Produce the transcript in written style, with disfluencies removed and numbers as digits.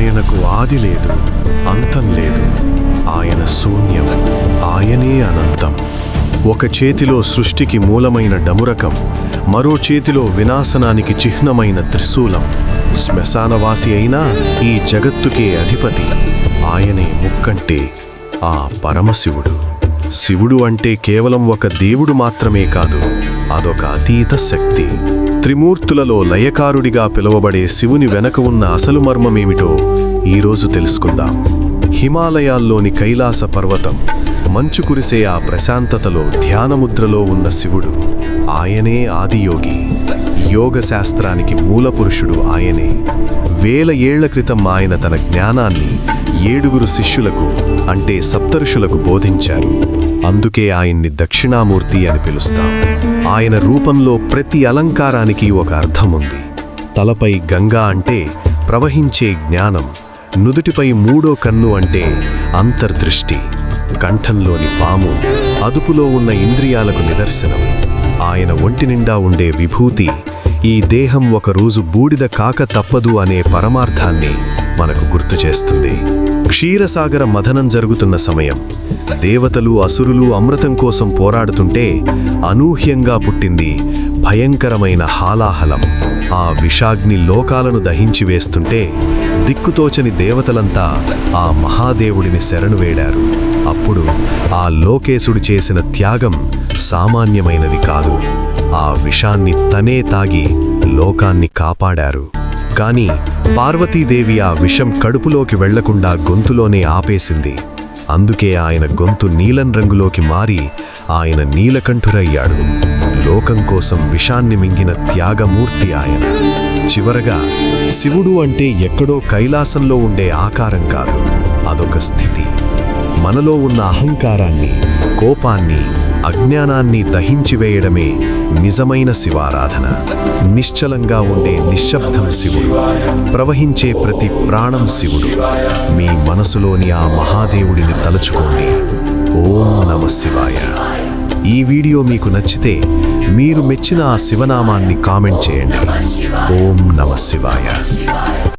ఆయనకు ఆది లేదు, అంతం లేదు. ఆయన శూన్యం, ఆయనే అనంతం. ఒక చేతిలో సృష్టికి మూలమైన డమురకం, మరో చేతిలో వినాశనానికి చిహ్నమైన త్రిశూలం. శ్మశానవాసి అయినా ఈ జగత్తుకే అధిపతి. ఆయనే ముక్కంటే ఆ పరమశివుడు. శివుడు అంటే కేవలం ఒక దేవుడు మాత్రమే కాదు, అదొక అతీత శక్తి. త్రిమూర్తులలో లయకారుడిగా పిలువబడే శివుని వెనక ఉన్న అసలు మర్మమేమిటో ఈరోజు తెలుసుకుందాం. హిమాలయాల్లోని కైలాస పర్వతం, మంచు కురిసే ఆ ప్రశాంతతలో ధ్యానముద్రలో ఉన్న శివుడు. ఆయనే ఆదియోగి, యోగ శాస్త్రానికి మూలపురుషుడు ఆయనే. 1000 ఏళ్ల క్రితం ఆయన తన జ్ఞానాన్ని 7 శిష్యులకు అంటే సప్తఋషులకు బోధించారు. అందుకే ఆయన్ని దక్షిణామూర్తి అని పిలుస్తాం. ఆయన రూపంలో ప్రతి అలంకారానికి ఒక అర్థం ఉంది. తలపై గంగా అంటే ప్రవహించే జ్ఞానం, నుదుటిపై 3వ కన్ను అంటే అంతర్దృష్టి, కంఠంలోని పాము అదుపులో ఉన్న ఇంద్రియాలకు నిదర్శనం. ఆయన ఒంటి నిండా ఉండే విభూతి, ఈ దేహం ఒకరోజు బూడిద కాక తప్పదు అనే పరమార్థాన్ని మనకు గుర్తు చేస్తుంది. క్షీరసాగర మథనం జరుగుతున్న సమయం, దేవతలు అసురులు అమృతం కోసం పోరాడుతుంటే అనూహ్యంగా పుట్టింది భయంకరమైన హాలాహలం. ఆ విషాగ్ని లోకాలను దహించి వేస్తుంటే దిక్కుతోచని దేవతలంతా ఆ మహాదేవుడిని శరణు వేడారు. అప్పుడు ఆ లోకేశుడు చేసిన త్యాగం సామాన్యమైనది కాదు. ఆ విషాన్ని తనే తాగి లోకాన్ని కాపాడారు. కాని పార్వతీదేవి ఆ విషం కడుపులోకి వెళ్లకుండా గొంతులోనే ఆపేసింది. అందుకే ఆయన గొంతు నీలం రంగులోకి మారి ఆయన నీలకంఠురయ్యాడు. లోకం కోసం విషాన్ని మింగిన త్యాగమూర్తి ఆయన. చివరగా శివుడు అంటే ఎక్కడో కైలాసంలో ఉండే ఆకారం కాదు, అదొక స్థితి. మనలో ఉన్న అహంకారాన్ని, కోపాన్ని, అజ్ఞానాన్ని దహించివేయడమే నిజమైన శివారాధన. నిశ్చలంగా ఉండే నిశ్శబ్దం శివుడు, ప్రవహించే ప్రతి ప్రాణం శివుడు. మీ మనసులోని ఆ మహాదేవుడిని తలుచుకోండి. ఓం నమః శివాయ. ఈ వీడియో మీకు నచ్చితే మీరు మెచ్చిన ఆ శివనామాన్ని కామెంట్ చేయండి. ఓం నమః శివాయ.